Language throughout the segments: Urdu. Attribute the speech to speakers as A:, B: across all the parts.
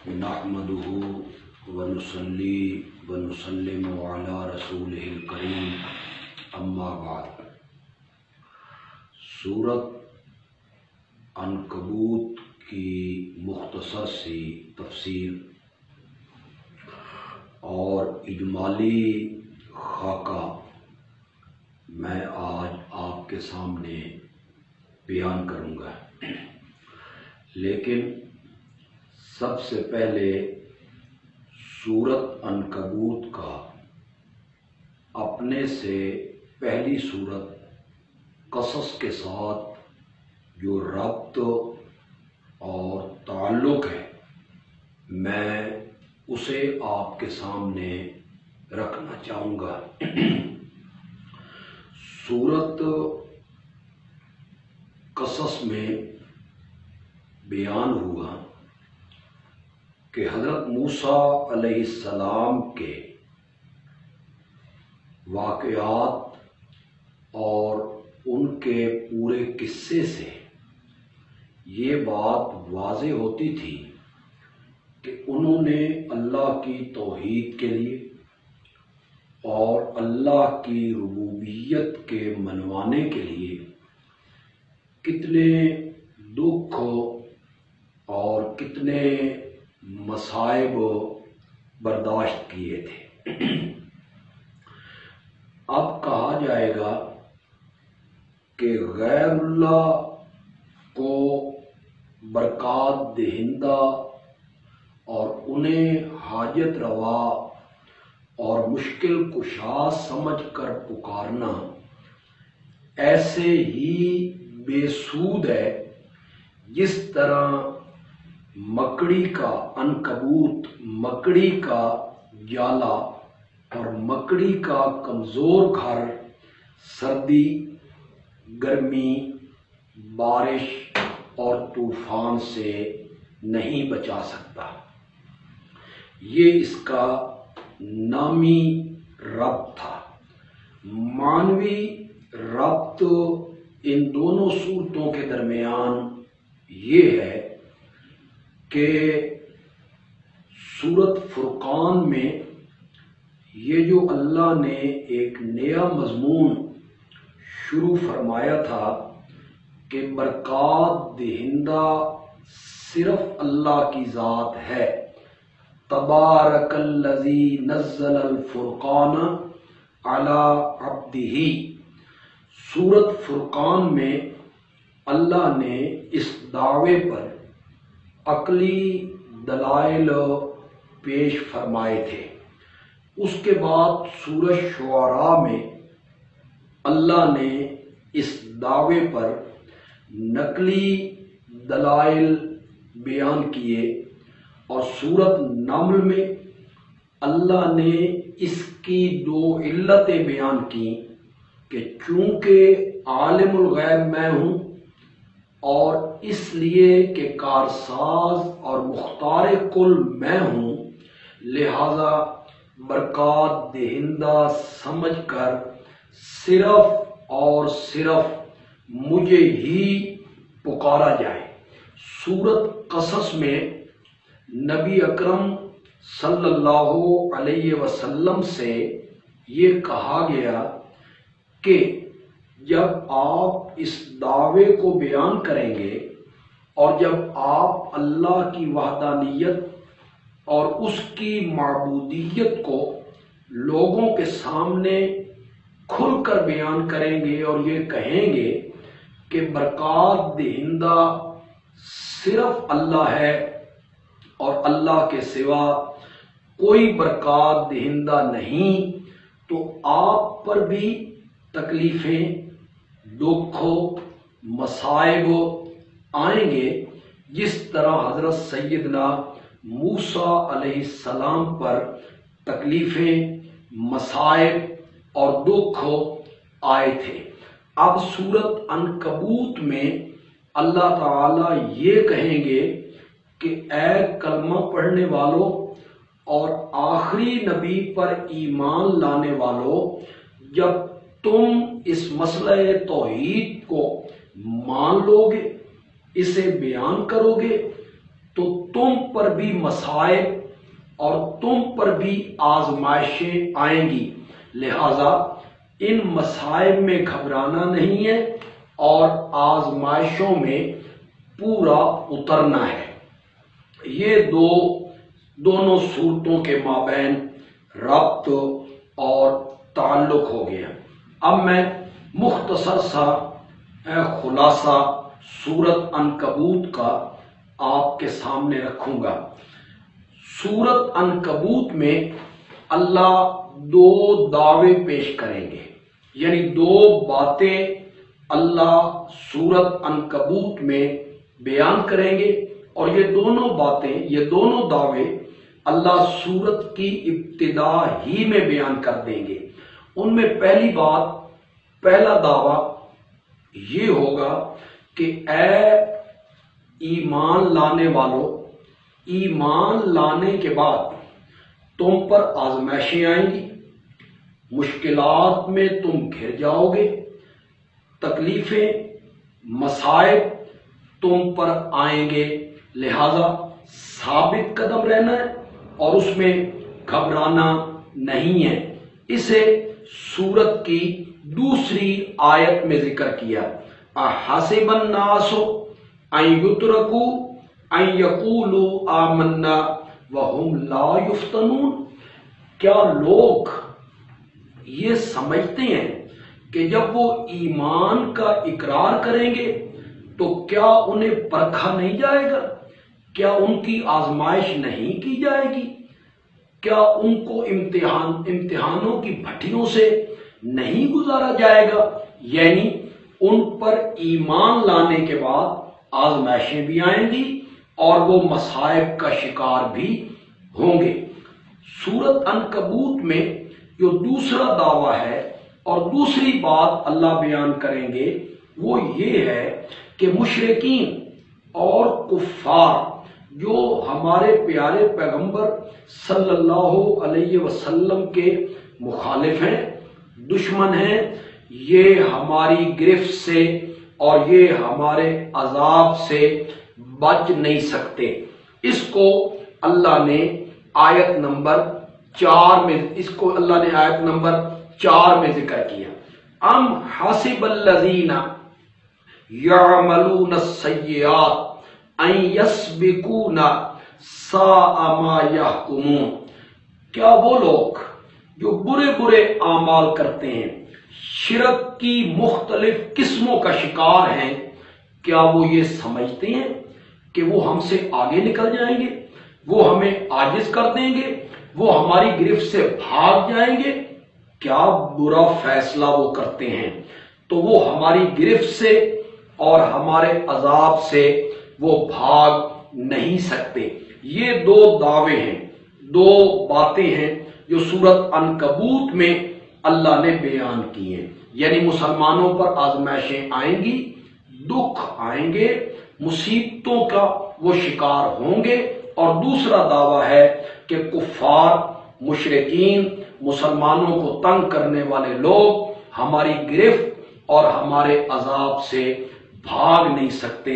A: نحمده ونصلي ونسلم على رسوله الكريم اما بعد۔ سورۃ عنکبوت کی مختصر سی تفسیر اور اجمالی خاکہ میں آج آپ کے سامنے بیان کروں گا، لیکن سب سے پہلے سورۃ عنکبوت کا اپنے سے پہلی سورت قصص کے ساتھ جو ربط اور تعلق ہے میں اسے آپ کے سامنے رکھنا چاہوں گا۔ سورۃ قصص میں بیان ہوا کہ حضرت موسیٰ علیہ السلام کے واقعات اور ان کے پورے قصے سے یہ بات واضح ہوتی تھی کہ انہوں نے اللہ کی توحید کے لیے اور اللہ کی ربوبیت کے منوانے کے لیے کتنے دکھ اور کتنے مصائب برداشت کیے تھے۔ اب کہا جائے گا کہ غیر اللہ کو برکات دہندہ اور انہیں حاجت روا اور مشکل کشا سمجھ کر پکارنا ایسے ہی بے سود ہے جس طرح مکڑی کا عنکبوت مکڑی کا جالا اور مکڑی کا کمزور گھر سردی گرمی بارش اور طوفان سے نہیں بچا سکتا۔ یہ اس کا نامی ربط تھا۔ معنوی ربط ان دونوں صورتوں کے درمیان یہ ہے کہ سورۃ فرقان میں یہ جو اللہ نے ایک نیا مضمون شروع فرمایا تھا کہ برکات دہندہ صرف اللہ کی ذات ہے، تبارک الذی نزل الفرقان علی عبدہ، سورۃ فرقان میں اللہ نے اس دعوے پر عقلی دلائل پیش فرمائے تھے۔ اس کے بعد سورۃ شعراء میں اللہ نے اس دعوے پر نقلی دلائل بیان کیے، اور سورۃ نمل میں اللہ نے اس کی دو علتیں بیان کی کہ چونکہ عالم الغیب میں ہوں اور اس لیے کہ کارساز اور مختار کل میں ہوں، لہذا برکات دہندہ سمجھ کر صرف اور صرف مجھے ہی پکارا جائے۔ سورۃ قصص میں نبی اکرم صلی اللہ علیہ وسلم سے یہ کہا گیا کہ جب آپ اس دعوے کو بیان کریں گے اور جب آپ اللہ کی وحدانیت اور اس کی معبودیت کو لوگوں کے سامنے کھل کر بیان کریں گے اور یہ کہیں گے کہ برکات دہندہ صرف اللہ ہے اور اللہ کے سوا کوئی برکات دہندہ نہیں، تو آپ پر بھی تکلیفیں دکھ مصائب آئیں گے جس طرح حضرت سیدنا موسیٰ علیہ السلام پر تکلیفیں مصائب اور دکھ آئے تھے۔ اب سورۃ عنکبوت میں اللہ تعالی یہ کہیں گے کہ اے کلمہ پڑھنے والوں اور آخری نبی پر ایمان لانے والوں، جب تم اس مسئلہ توحید کو مان لو گے، اسے بیان کرو گے، تو تم پر بھی مصائب اور تم پر بھی آزمائشیں آئیں گی، لہذا ان مصائب میں گھبرانا نہیں ہے اور آزمائشوں میں پورا اترنا ہے۔ یہ دونوں صورتوں کے مابین ربط اور تعلق ہو گیا۔ اب میں مختصر سا خلاصہ سورت عنکبوت کا آپ کے سامنے رکھوں گا۔ سورت عنکبوت میں اللہ دو دعوے پیش کریں گے، یعنی دو باتیں اللہ سورت عنکبوت میں بیان کریں گے، اور یہ دونوں باتیں، یہ دونوں دعوے اللہ سورت کی ابتدا ہی میں بیان کر دیں گے۔ ان میں پہلا دعویٰ یہ ہوگا کہ اے ایمان لانے والوں، ایمان لانے کے بعد تم پر آزمائشیں آئیں گی، مشکلات میں تم گھر جاؤ گے، تکلیفیں، مصائب تم پر آئیں گے، لہذا ثابت قدم رہنا ہے اور اس میں گھبرانا نہیں ہے۔ اسے سورت کی دوسری آیت میں ذکر کیا، احسب الناس ان یترکوا ان یقولوا آمنا وہم لا یفتنون، کیا لوگ یہ سمجھتے ہیں کہ جب وہ ایمان کا اقرار کریں گے تو کیا انہیں پرکھا نہیں جائے گا؟ کیا ان کی آزمائش نہیں کی جائے گی؟ کیا ان کو امتحانوں کی بھٹیوں سے نہیں گزارا جائے گا؟ یعنی ان پر ایمان لانے کے بعد آزمائشیں بھی آئیں گی اور وہ مصائب کا شکار بھی ہوں گے۔ سورت عنکبوت میں جو دوسرا دعویٰ ہے اور دوسری بات اللہ بیان کریں گے وہ یہ ہے کہ مشرکین اور کفار جو ہمارے پیارے پیغمبر صلی اللہ علیہ وسلم کے مخالف ہیں، دشمن ہیں، یہ ہماری گرفت سے اور یہ ہمارے عذاب سے بچ نہیں سکتے۔ اس کو اللہ نے آیت نمبر 4 میں ذکر کیا، ام حسب الذین یعملون السیئات ان یسبقونا ساء ما یحکمون، کیا وہ لوگ جو برے اعمال کرتے ہیں، شرک کی مختلف قسموں کا شکار ہیں، کیا وہ یہ سمجھتے ہیں کہ وہ ہم سے آگے نکل جائیں گے، وہ ہمیں عاجز کر دیں گے، وہ ہماری گرفت سے بھاگ جائیں گے؟ کیا برا فیصلہ وہ کرتے ہیں تو وہ ہماری گرفت سے اور ہمارے عذاب سے وہ بھاگ نہیں سکتے۔ یہ دو دعوے ہیں، دو باتیں ہیں جو سورت عنکبوت میں اللہ نے بیان کی ہیں، یعنی مسلمانوں پر آزمائشیں آئیں گی، دکھ آئیں گے، مصیبتوں کا وہ شکار ہوں گے، اور دوسرا دعویٰ ہے کہ کفار، مشرکین، مسلمانوں کو تنگ کرنے والے لوگ ہماری گرفت اور ہمارے عذاب سے بھاگ نہیں سکتے،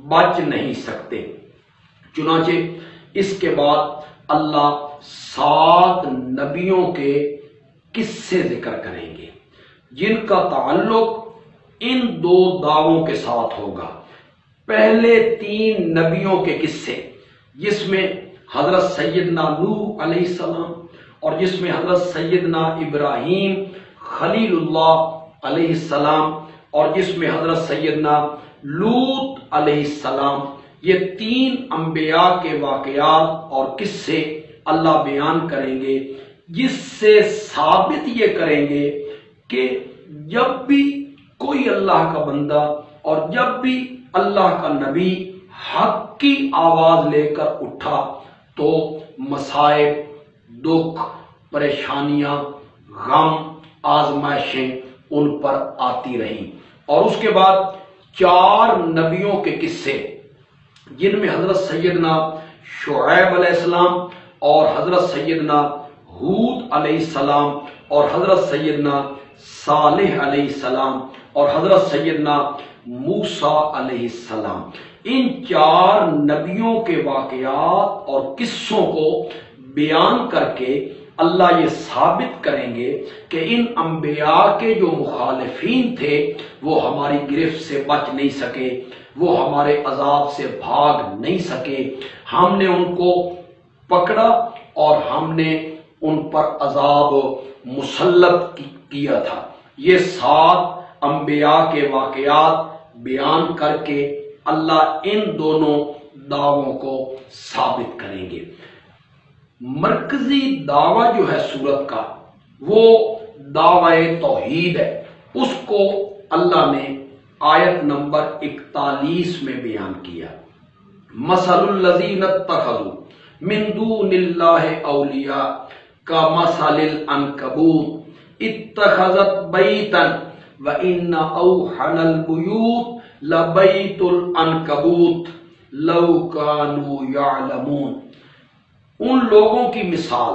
A: بچ نہیں سکتے۔ چنانچہ اس کے بعد اللہ 7 نبیوں کے قصے ذکر کریں گے جن کا تعلق ان دو دعووں کے ساتھ ہوگا۔ پہلے 3 نبیوں کے قصے، جس میں حضرت سیدنا نوح علیہ السلام اور جس میں حضرت سیدنا ابراہیم خلیل اللہ علیہ السلام اور جس میں حضرت سیدنا لوط علیہ السلام، یہ 3 انبیاء کے واقعات اور قصے اللہ بیان کریں گے، جس سے ثابت یہ کریں گے کہ جب بھی کوئی اللہ کا بندہ اور جب بھی اللہ کا نبی حق کی آواز لے کر اٹھا تو مصائب، دکھ، پریشانیاں، غم، آزمائشیں ان پر آتی رہیں۔ اور اس کے بعد 4 نبیوں کے قصے، جن میں حضرت سیدنا شعیب علیہ السلام اور حضرت سیدنا ہود علیہ السلام اور حضرت سیدنا صالح علیہ السلام اور حضرت سیدنا موسیٰ علیہ السلام، ان 4 نبیوں کے واقعات اور قصوں کو بیان کر کے اللہ یہ ثابت کریں گے کہ ان انبیاء کے جو مخالفین تھے وہ ہماری گرفت سے بچ نہیں سکے، وہ ہمارے عذاب سے بھاگ نہیں سکے، ہم نے ان کو پکڑا اور ہم نے ان پر عذاب مسلط کیا تھا۔ یہ 7 انبیاء کے واقعات بیان کر کے اللہ ان دونوں دعووں کو ثابت کریں گے۔ مرکزی دعویٰ جو ہے سورت کا وہ دعوی توحید ہے، اس کو اللہ نے آیت نمبر 41 میں بیان کیا۔ مثل الذین اتخذوا من دون اللہ اولیاء کمثل العنکبوت اتخذت بیتا وان اوحن البیوت لبیت العنکبوت لو کانوا یعلمون۔ ان لوگوں کی مثال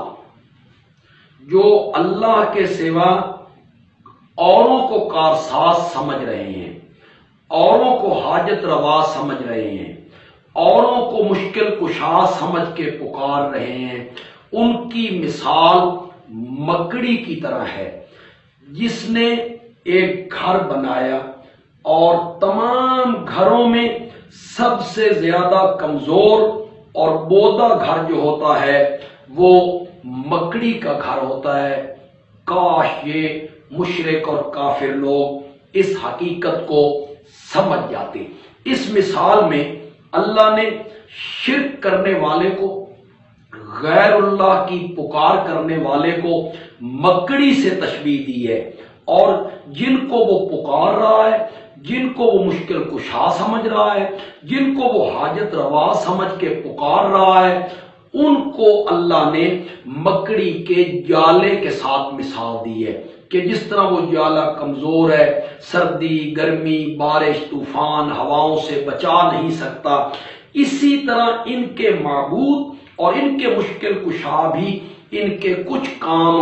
A: جو اللہ کے سوا اوروں کو کارساز سمجھ رہے ہیں، اوروں کو حاجت روا سمجھ رہے ہیں، اوروں کو مشکل کشا سمجھ کے پکار رہے ہیں، ان کی مثال مکڑی کی طرح ہے جس نے ایک گھر بنایا اور تمام گھروں میں سب سے زیادہ کمزور اور بودا گھر جو ہوتا ہے وہ مکڑی کا گھر ہوتا ہے۔ کاش یہ مشرک اور کافر لوگ اس حقیقت کو سمجھ جاتے۔ اس مثال میں اللہ نے شرک کرنے والے کو، غیر اللہ کی پکار کرنے والے کو مکڑی سے تشبیہ دی ہے، اور جن کو وہ پکار رہا ہے، جن کو وہ مشکل کشا سمجھ رہا ہے، جن کو وہ حاجت روا سمجھ کے پکار رہا ہے، ان کو اللہ نے مکڑی کے جالے کے ساتھ مثال دی ہے کہ جس طرح وہ جالا کمزور ہے، سردی، گرمی، بارش، طوفان، ہواؤں سے بچا نہیں سکتا، اسی طرح ان کے معبود اور ان کے مشکل کشا بھی ان کے کچھ کام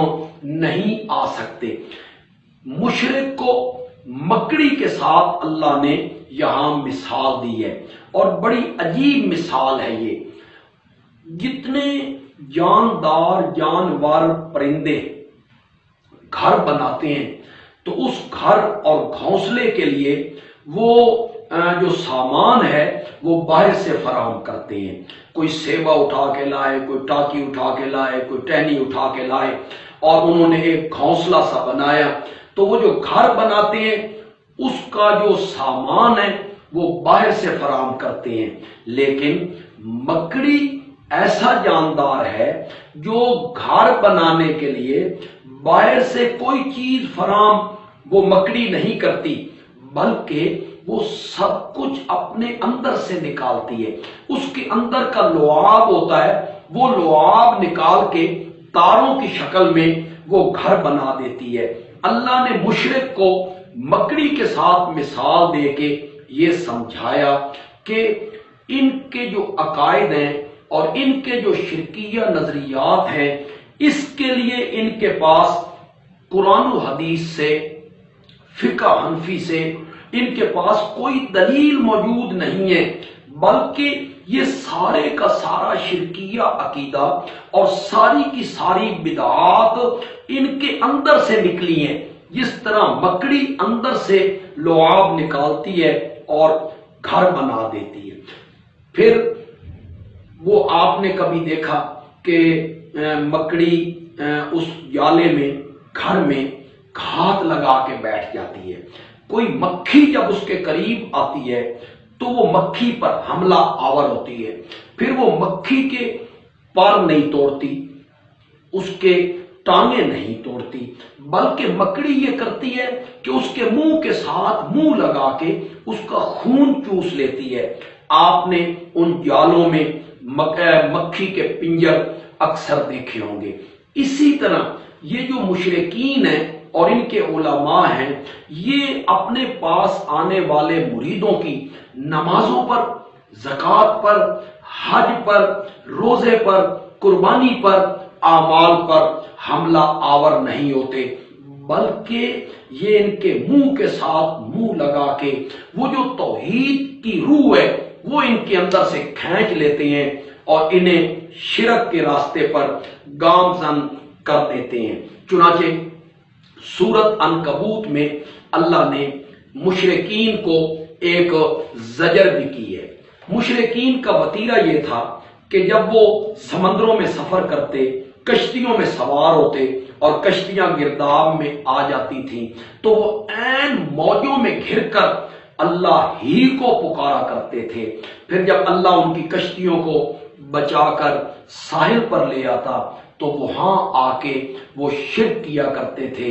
A: نہیں آ سکتے۔ مشرک کو مکڑی کے ساتھ اللہ نے یہاں مثال دی ہے، اور بڑی عجیب مثال ہے یہ۔ جتنے جاندار جانور پرندے گھر بناتے ہیں تو اس گھر اور گھونسلے کے لیے وہ جو سامان ہے وہ باہر سے فراہم کرتے ہیں، کوئی سیبا اٹھا کے لائے، کوئی ٹاکی اٹھا کے لائے، کوئی ٹہنی اٹھا کے لائے، اور انہوں نے ایک گھونسلہ سا بنایا۔ تو وہ جو گھر بناتے ہیں اس کا جو سامان ہے وہ باہر سے فراہم کرتے ہیں، لیکن مکڑی ایسا جاندار ہے جو گھر بنانے کے لیے باہر سے کوئی چیز فراہم وہ مکڑی نہیں کرتی، بلکہ وہ سب کچھ اپنے اندر سے نکالتی ہے۔ اس کے اندر کا لعاب ہوتا ہے، وہ لعاب نکال کے تاروں کی شکل میں وہ گھر بنا دیتی ہے۔ اللہ نے مشرک کو مکڑی کے ساتھ مثال دے کے یہ سمجھایا کہ ان کے جو عقائد ہیں اور ان کے جو شرکیہ نظریات ہیں، اس کے لیے ان کے پاس قرآن و حدیث سے، فقہ حنفی سے ان کے پاس کوئی دلیل موجود نہیں ہے، بلکہ یہ سارے کا سارا شرکیہ عقیدہ اور ساری کی ساری بدعات ان کے اندر سے نکلی ہیں، جس طرح مکڑی اندر سے لعاب نکالتی ہے اور گھر بنا دیتی ہے۔ پھر وہ آپ نے کبھی دیکھا کہ مکڑی اس جالے میں، گھر میں گھات لگا کے بیٹھ جاتی ہے، کوئی مکھی جب اس کے قریب آتی ہے تو وہ مکھی پر حملہ آور ہوتی ہے، پھر وہ مکھی کے پر نہیں توڑتی، اس کے ٹانگیں نہیں توڑتی، بلکہ مکڑی یہ کرتی ہے کہ اس کے منہ کے ساتھ منہ لگا کے اس کا خون چوس لیتی ہے۔ آپ نے ان جالوں میں مکھی کے پنجر اکثر دیکھے ہوں گے۔ اسی طرح یہ جو مشرکین ہیں اور ان کے علماء ہیں، یہ اپنے پاس آنے والے مریدوں کی نمازوں پر، زکوٰۃ پر، حج پر، روزے پر، قربانی پر، اعمال پر حملہ آور نہیں ہوتے، بلکہ یہ ان کے منہ کے ساتھ منہ لگا کے وہ جو توحید کی روح ہے وہ ان کے اندر سے کھینچ لیتے ہیں اور انہیں شرک کے راستے پر گامزن کر دیتے ہیں۔ چنانچہ سورت عنکبوت میں اللہ نے مشرکین کو ایک زجر بھی کی ہے۔ مشرکین کا وتیرہ یہ تھا کہ جب وہ سمندروں میں سفر کرتے، کشتیوں میں سوار ہوتے اور کشتیاں گرداب میں آ جاتی تھیں تو وہ عین موجوں میں گھر کر اللہ ہی کو پکارا کرتے تھے۔ پھر جب اللہ ان کی کشتیوں کو بچا کر ساحل پر لے آتا تو وہاں آ کے وہ شرک کیا کرتے تھے،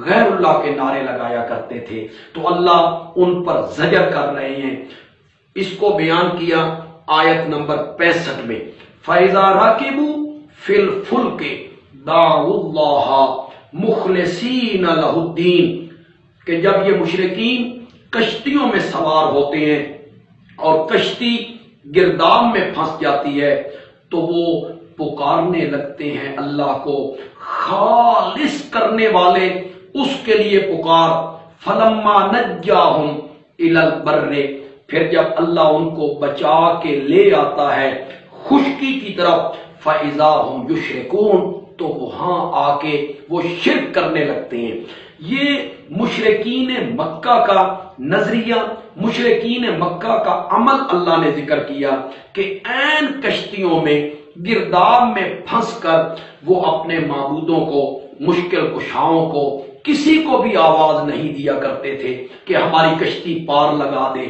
A: غیر اللہ کے نعرے لگایا کرتے تھے۔ تو اللہ ان پر زجر کر رہے ہیں۔ اس کو بیان کیا آیت نمبر 65 میں، فَإِذَا رَكِبُوا فِي الْفُلْكِ دَعَوُا اللَّهَ مُخْلِصِينَ لَهُ الدِّينَ، کہ جب یہ مشرکین کشتیوں میں سوار ہوتے ہیں اور کشتی گرداب میں پھنس جاتی ہے تو وہ پکارنے لگتے ہیں اللہ کو، خالص کرنے والے اس کے لیے پکار، فَلَمَّا نَجَّاهُمْ إِلَى الْبَرِّ، پھر جب اللہ ان کو بچا کے لے آتا ہے خشکی کی طرف، فَإِذَا هُمْ يُشْرِكُونَ، تو وہاں آ کے وہ شرک کرنے لگتے ہیں۔ یہ مشرکین مکہ کا نظریہ، مشرکین مکہ کا عمل اللہ نے ذکر کیا کہ عین کشتیوں میں گرداب میں پھنس کر وہ اپنے معبودوں کو، مشکل کشاؤں کو، کسی کو بھی آواز نہیں دیا کرتے تھے کہ ہماری کشتی پار لگا دے،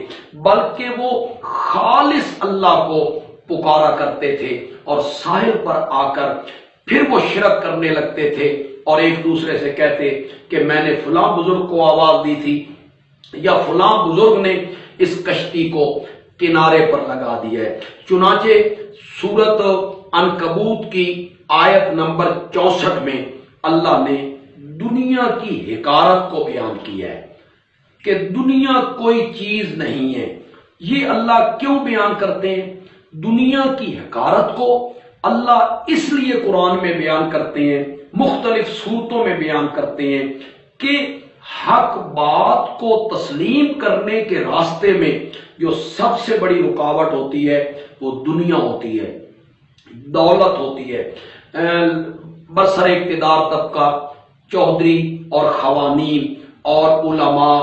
A: بلکہ وہ خالص اللہ کو پکارا کرتے تھے اور ساحل پر آ کر پھر وہ شرک کرنے لگتے تھے اور ایک دوسرے سے کہتے کہ میں نے فلاں بزرگ کو آواز دی تھی یا فلاں بزرگ نے اس کشتی کو کنارے پر لگا دیا ہے۔ چنانچہ سورت عنکبوت کی آیت نمبر 64 میں اللہ نے دنیا کی حقارت کو بیان کیا ہے کہ دنیا کوئی چیز نہیں ہے۔ یہ اللہ کیوں بیان کرتے ہیں؟ دنیا کی حقارت کو اللہ اس لیے قرآن میں بیان کرتے ہیں، مختلف صورتوں میں بیان کرتے ہیں کہ حق بات کو تسلیم کرنے کے راستے میں جو سب سے بڑی رکاوٹ ہوتی ہے وہ دنیا ہوتی ہے، دولت ہوتی ہے۔ برسر اقتدار طبقہ، چودھری اور خوانین اور علماء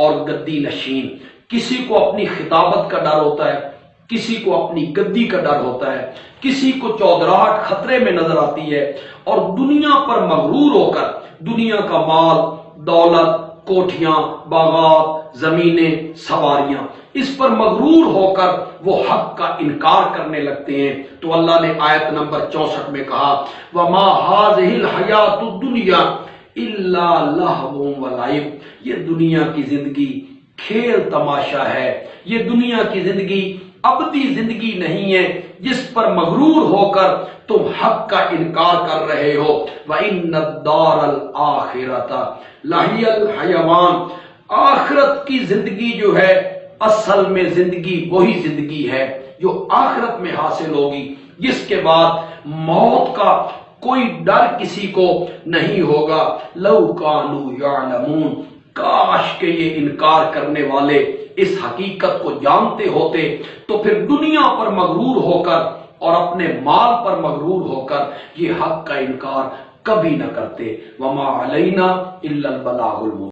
A: اور گدی نشین، کسی کو اپنی خطابت کا ڈر ہوتا ہے، کسی کو اپنی گدی کا ڈر ہوتا ہے، کسی کو چودراہٹ خطرے میں نظر آتی ہے اور دنیا پر مغرور ہو کر دنیا کا مال، دولت، کوٹھیاں، باغات، زمینیں، سواریاں، اس پر مغرور ہو کر وہ حق کا انکار کرنے لگتے ہیں۔ تو اللہ نے آیت نمبر 64 میں کہا، وَمَا هَٰذِهِ الْحَيَاةُ الدُّنْيَا إِلَّا لَهْوٌ وَلَعِبٌ، یہ دنیا کی زندگی کھیل تماشا ہے، یہ دنیا کی زندگی ابدی زندگی نہیں ہے جس پر مغرور ہو کر تم حق کا انکار کر رہے ہو۔ وَإِنَّ الدَّارَ الْآخِرَةَ لَهِيَ الْحَيَوَانُ، آخرت کی زندگی جو ہے اصل میں زندگی وہی زندگی ہے جو آخرت میں حاصل ہوگی، جس کے بعد موت کا کوئی ڈر کسی کو نہیں ہوگا۔ لَوْ كَانُوا يَعْلَمُونَ، کاش کہ یہ انکار کرنے والے اس حقیقت کو جانتے ہوتے تو پھر دنیا پر مغرور ہو کر اور اپنے مال پر مغرور ہو کر یہ حق کا انکار کبھی نہ کرتے۔ وَمَا عَلَيْنَا إِلَّا الْبَلَاغُ الْمُبِينُ۔